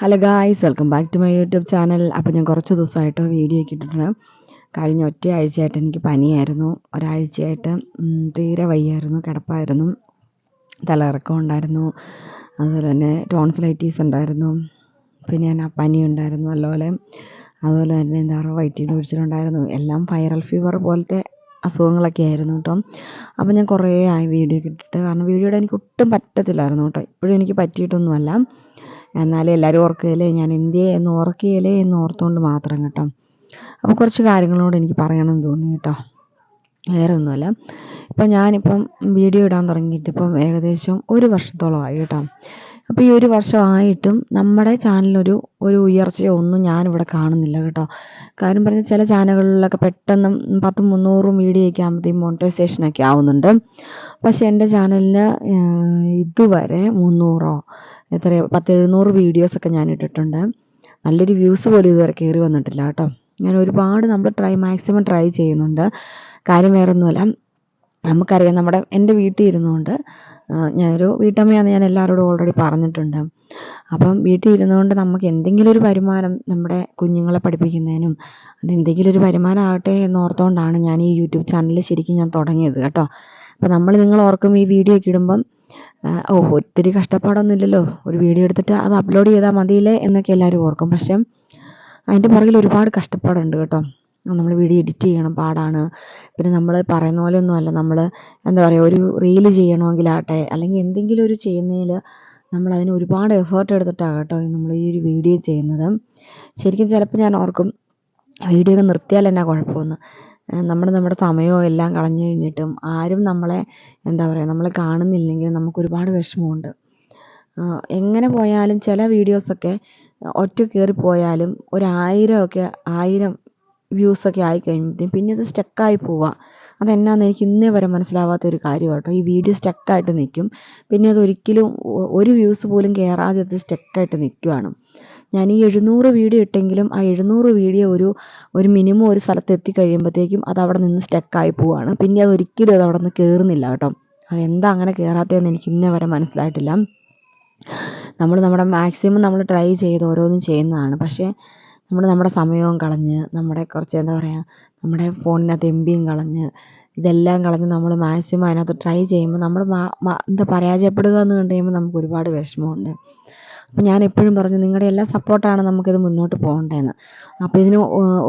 Hello guys, welcome back to my YouTube channel. അപ്പോൾ ഞാൻ കുറച്ച് ദിവസമായിട്ട് വീഡിയോ ഒക്കെ ഇട്ടിട്ടുണ്ട്. കഴിഞ്ഞ ഒറ്റയാഴ്ചയായിട്ട് എനിക്ക് പനിയായിരുന്നു. ഒരാഴ്ചയായിട്ട് തീരെ വയ്യായിരുന്നു, കിടപ്പായിരുന്നു, തലകറക്കം ഉണ്ടായിരുന്നു, അതുപോലെ തന്നെ ടോൺസിലൈറ്റീസ് ഉണ്ടായിരുന്നു, പിന്നെ പനി ഉണ്ടായിരുന്നു നല്ലപോലെ. അതുപോലെ തന്നെ എന്താ പറയുക, വയറ്റിൽ നിന്ന് ഒഴിച്ചിട്ടുണ്ടായിരുന്നു. എല്ലാം വൈറൽ ഫീവർ പോലത്തെ അസുഖങ്ങളൊക്കെ ആയിരുന്നു കേട്ടോ. അപ്പോൾ ഞാൻ കുറേ ആയി വീഡിയോ ഒക്കെ ഇട്ടിട്ട്, കാരണം വീഡിയോയുടെ എനിക്ക് ഒട്ടും പറ്റത്തില്ലായിരുന്നു കേട്ടോ. ഇപ്പോഴും എനിക്ക് പറ്റിയിട്ടൊന്നുമല്ല, എന്നാലും എല്ലാവരും ഓർക്കുകയില്ലേ, ഞാൻ എന്തിയെ എന്ന് ഓർക്കുകയില്ലേ എന്ന് ഓർത്തുകൊണ്ട് മാത്രം കേട്ടോ. അപ്പോൾ കുറച്ച് കാര്യങ്ങളോട് എനിക്ക് പറയണമെന്ന് തോന്നി കേട്ടോ. വേറെ ഒന്നുമല്ല, ഇപ്പം ഞാനിപ്പം വീഡിയോ ഇടാൻ തുടങ്ങിയിട്ട് ഇപ്പം ഏകദേശം 1 വർഷത്തോളമായി കേട്ടോ. അപ്പോൾ ഈ 1 വർഷമായിട്ടും നമ്മുടെ ചാനലിനൊരു ഉയർച്ചയോ ഒന്നും ഞാനിവിടെ കാണുന്നില്ല കേട്ടോ. കാര്യം പറഞ്ഞാൽ ചില ചാനലുകളിലൊക്കെ പെട്ടെന്ന് 100-300 വീഡിയോ ഒക്കെ ആകുമ്പോഴത്തേക്കും മോണിറ്റൈസേഷനൊക്കെ ആവുന്നുണ്ട്. പക്ഷേ എൻ്റെ ചാനലിന് ഇതുവരെ 300 എത്രയോ 10-700 വീഡിയോസൊക്കെ ഞാൻ ഇട്ടിട്ടുണ്ട്. നല്ലൊരു വ്യൂസ് പോലും ഇതുവരെ കയറി വന്നിട്ടില്ല കേട്ടോ. ഞാൻ ഒരുപാട് മാക്സിമം ട്രൈ ചെയ്യുന്നുണ്ട്. കാര്യം വേറെ ഒന്നുമല്ല, നമുക്കറിയാം എൻ്റെ വീട്ടിൽ ഇരുന്നുകൊണ്ട് ഞാനൊരു വീട്ടമ്മയാണെന്ന് ഞാൻ എല്ലാവരോടും ഓൾറെഡി പറഞ്ഞിട്ടുണ്ട്. അപ്പം വീട്ടിൽ ഇരുന്നുകൊണ്ട് നമുക്ക് എന്തെങ്കിലും ഒരു വരുമാനം നമ്മുടെ കുഞ്ഞുങ്ങളെ പഠിപ്പിക്കുന്നതിനും എന്തെങ്കിലും ഒരു വരുമാനം ആകട്ടെ എന്നോർത്തുകൊണ്ടാണ് ഞാൻ ഈ യൂട്യൂബ് ചാനൽ ശരിക്കും ഞാൻ തുടങ്ങിയത് കേട്ടോ. അപ്പോൾ നിങ്ങൾ ഓർക്കും ഈ വീഡിയോ ഒക്കെ ഇടുമ്പം ഒത്തിരി കഷ്ടപ്പാടൊന്നും ഇല്ലല്ലോ, ഒരു വീഡിയോ എടുത്തിട്ട് അത് അപ്ലോഡ് ചെയ്താൽ മതിയില്ലേ എന്നൊക്കെ എല്ലാവരും ഓർക്കും. പക്ഷേ അതിൻ്റെ പുറകിൽ ഒരുപാട് കഷ്ടപ്പാടുണ്ട് കേട്ടോ. നമ്മൾ വീഡിയോ എഡിറ്റ് ചെയ്യണം, പാടാണ്. പിന്നെ നമ്മൾ പറയുന്ന പോലെ ഒന്നുമല്ല, നമ്മൾ എന്താ പറയുക, ഒരു റീല് ചെയ്യണമെങ്കിലാട്ടെ അല്ലെങ്കിൽ എന്തെങ്കിലും ഒരു ചെയ്യുന്നതിൽ നമ്മളതിന് ഒരുപാട് എഫേർട്ട് എടുത്തിട്ടാണ് കേട്ടോ നമ്മൾ ഈ ഒരു വീഡിയോ ചെയ്യുന്നത്. ശരിക്കും ചിലപ്പോൾ ഞാൻ ഓർക്കും വീഡിയോ ഒക്കെ നിർത്തിയാൽ എന്നാ കുഴപ്പമെന്ന്. നമ്മുടെ സമയവും എല്ലാം കളഞ്ഞു കഴിഞ്ഞിട്ടും ആരും നമ്മളെ എന്താ പറയുക, നമ്മളെ കാണുന്നില്ലെങ്കിൽ നമുക്ക് ഒരുപാട് വിഷമമുണ്ട്. എങ്ങനെ പോയാലും ചില വീഡിയോസൊക്കെ ഒറ്റ കയറി പോയാലും 1000 വ്യൂസൊക്കെ ആയി കഴിയുമ്പോഴത്തേക്കും പിന്നെ അത് സ്റ്റക്കായി പോവുക. അതെന്നാന്ന് എനിക്ക് ഇന്നേ വരെ മനസ്സിലാവാത്തൊരു കാര്യമാണ് കേട്ടോ. ഈ വീഡിയോ സ്റ്റക്കായിട്ട് നിൽക്കും, പിന്നെ അതൊരിക്കലും ഒരു വ്യൂസ് പോലും കയറാതെ അത് സ്റ്റക്കായിട്ട് നിൽക്കുകയാണ്. ഞാൻ ഈ 700 വീഡിയോ ഇട്ടെങ്കിലും ആ 700 വീഡിയോ ഒരു മിനിമം ഒരു സ്ഥലത്ത് എത്തിക്കഴിയുമ്പോഴത്തേക്കും അത് അവിടെ നിന്ന് സ്റ്റക്കായി പോവുകയാണ്. പിന്നെ അതൊരിക്കലും അത് അവിടെ നിന്ന് കയറുന്നില്ല കേട്ടോ. അതെന്താ അങ്ങനെ കയറാത്തതെന്ന് എനിക്ക് ഇന്നേ വരെ മനസ്സിലായിട്ടില്ല. നമ്മുടെ മാക്സിമം നമ്മൾ ട്രൈ ചെയ്ത് ഓരോന്നും ചെയ്യുന്നതാണ്. പക്ഷേ നമ്മുടെ സമയവും കളഞ്ഞ്, നമ്മുടെ കുറച്ച് എന്താ പറയുക, നമ്മുടെ ഫോണിനകത്ത് MBയും കളഞ്ഞ്, ഇതെല്ലാം കളഞ്ഞ് നമ്മൾ മാക്സിമം അതിനകത്ത് ട്രൈ ചെയ്യുമ്പോൾ നമ്മൾ പരാജയപ്പെടുക എന്ന് കണ്ടു കഴിയുമ്പോൾ നമുക്ക് ഒരുപാട് വിഷമമുണ്ട്. അപ്പോൾ ഞാൻ എപ്പോഴും പറഞ്ഞു, നിങ്ങളുടെ എല്ലാ സപ്പോർട്ടാണ് നമുക്കിത് മുന്നോട്ട് പോകേണ്ടതെന്ന്. അപ്പോൾ ഇതിന്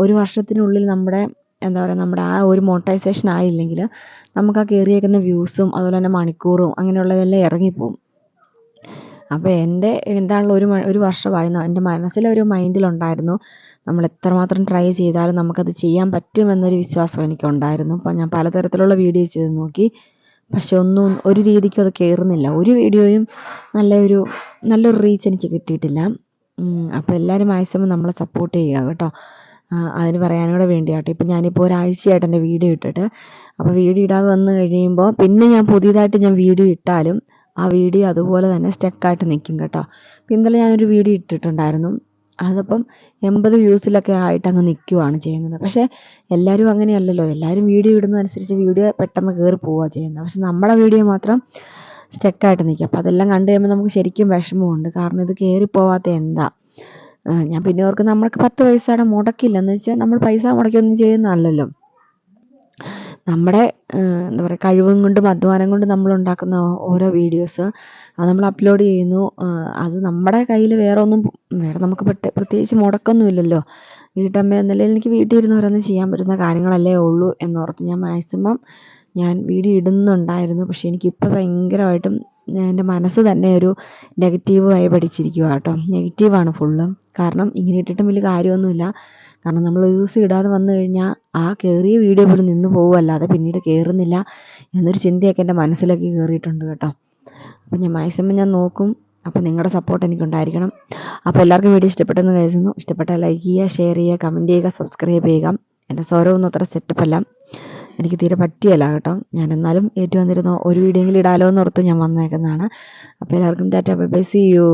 1 വർഷത്തിനുള്ളിൽ നമ്മുടെ എന്താ പറയുക, നമ്മുടെ ആ ഒരു മോണിറ്റൈസേഷൻ ആയില്ലെങ്കിൽ നമുക്ക് ആ കയറിയേക്കുന്ന വ്യൂസും അതുപോലെ തന്നെ മണിക്കൂറും അങ്ങനെയുള്ളതെല്ലാം ഇറങ്ങിപ്പോവും. അപ്പോൾ എന്താണല്ലോ 1 വർഷമായി എൻ്റെ മനസ്സിലൊരു മൈൻഡിലുണ്ടായിരുന്നു, നമ്മൾ എത്രമാത്രം ട്രൈ ചെയ്താലും നമുക്കത് ചെയ്യാൻ പറ്റുമെന്നൊരു വിശ്വാസം എനിക്കുണ്ടായിരുന്നു. അപ്പോൾ ഞാൻ പലതരത്തിലുള്ള വീഡിയോ ചെയ്ത് നോക്കി, പക്ഷെ ഒരു രീതിക്കും അത് കയറുന്നില്ല. ഒരു വീഡിയോയും നല്ലൊരു റീച്ച് എനിക്ക് കിട്ടിയിട്ടില്ല. അപ്പോൾ എല്ലാവരും മാക്സിമം നമ്മളെ സപ്പോർട്ട് ചെയ്യുക കേട്ടോ. അതിന് പറയാനൂടെ വേണ്ടിയാട്ടോ. ഇപ്പം ഞാനിപ്പോൾ ഒരാഴ്ചയായിട്ട് എൻ്റെ വീഡിയോ ഇട്ടിട്ട്, അപ്പോൾ വീഡിയോ ഇടാതെ വന്ന് കഴിയുമ്പോൾ പിന്നെ ഞാൻ പുതിയതായിട്ട് വീഡിയോ ഇട്ടാലും ആ വീഡിയോ അതുപോലെ തന്നെ സ്റ്റക്കായിട്ട് നിൽക്കും കേട്ടോ. അപ്പോൾ ഇന്നലെ ഞാനൊരു വീഡിയോ ഇട്ടിട്ടുണ്ടായിരുന്നു, അതപ്പം 80 വ്യൂസിലൊക്കെ ആയിട്ട് അങ്ങ് നിൽക്കുകയാണ് ചെയ്യുന്നത്. പക്ഷേ എല്ലാവരും അങ്ങനെയല്ലല്ലോ, എല്ലാവരും വീഡിയോ ഇടുന്നതനുസരിച്ച് വീഡിയോ പെട്ടെന്ന് കയറി പോവുകയാണ് ചെയ്യുന്നത്. പക്ഷെ നമ്മുടെ വീഡിയോ മാത്രം സ്റ്റക്കായിട്ട് നിൽക്കും. അപ്പോൾ അതെല്ലാം കണ്ടു കഴിയുമ്പോൾ നമുക്ക് ശരിക്കും വിഷമമുണ്ട്. കാരണം ഇത് കയറി പോവാത്ത എന്താ. ഞാൻ പിന്നെ ഓർക്ക് നമ്മൾക്ക് 10 പൈസയുടെ മുടക്കില്ലെന്ന് വെച്ചാൽ നമ്മൾ പൈസ മുടക്കിയൊന്നും ചെയ്യുന്നതല്ലല്ലോ. നമ്മുടെ എന്താ പറയുക, കഴിവും കൊണ്ടും അധ്വാനം കൊണ്ടും നമ്മൾ ഉണ്ടാക്കുന്ന ഓരോ വീഡിയോസ് അത് നമ്മൾ അപ്ലോഡ് ചെയ്യുന്നു. അത് നമ്മുടെ കയ്യിൽ വേറെ നമുക്ക് പ്രത്യേകിച്ച് മുടക്കൊന്നും ഇല്ലല്ലോ. വീട്ടമ്മ എന്ന നിലയിൽ എനിക്ക് വീട്ടിൽ ഇരുന്ന് ഓരോന്നും ചെയ്യാൻ പറ്റുന്ന കാര്യങ്ങളല്ലേ ഉള്ളൂ എന്നോർത്ത് ഞാൻ മാക്സിമം വീഡിയോ ഇടുന്നുണ്ടായിരുന്നു. പക്ഷേ എനിക്കിപ്പോൾ ഭയങ്കരമായിട്ടും എൻ്റെ മനസ്സ് തന്നെ ഒരു നെഗറ്റീവ് ആയി പഠിച്ചിരിക്കുക കേട്ടോ. നെഗറ്റീവാണ് ഫുള്ളും. കാരണം ഇങ്ങനെ ഇട്ടിട്ടും വലിയ കാര്യമൊന്നുമില്ല. കാരണം നമ്മൾ ഒരു ദിവസം ഇടാതെ വന്നു കഴിഞ്ഞാൽ ആ കയറിയ വീഡിയോ പോലും നിന്ന് പോകുമല്ലാതെ പിന്നീട് കയറുന്നില്ല എന്നൊരു ചിന്തയൊക്കെ എൻ്റെ മനസ്സിലേക്ക് കയറിയിട്ടുണ്ട് കേട്ടോ. അപ്പം ഞാൻ മാക്സിമം നോക്കും. അപ്പോൾ നിങ്ങളുടെ സപ്പോർട്ട് എനിക്കുണ്ടായിരിക്കണം. അപ്പോൾ എല്ലാവർക്കും വീഡിയോ ഇഷ്ടപ്പെട്ടെന്ന് കരുതുന്നു. ഇഷ്ടപ്പെട്ടാൽ ലൈക്ക് ചെയ്യുക, ഷെയർ ചെയ്യുക, കമൻറ്റ് ചെയ്യുക, സബ്സ്ക്രൈബ് ചെയ്യുക. എൻ്റെ സ്വരമൊന്നും അത്ര സെറ്റപ്പല്ല, എനിക്ക് തീരെ പറ്റിയല്ല കേട്ടോ. ഞാൻ എന്നാലും ഏറ്റവും വന്നിരുന്നു ഒരു വീഡിയോ എങ്കിലും ഇടാലോ എന്നോർത്ത് ഞാൻ വന്നേക്കുന്നതാണ്. അപ്പോൾ എല്ലാവർക്കും tata, bye bye, see U.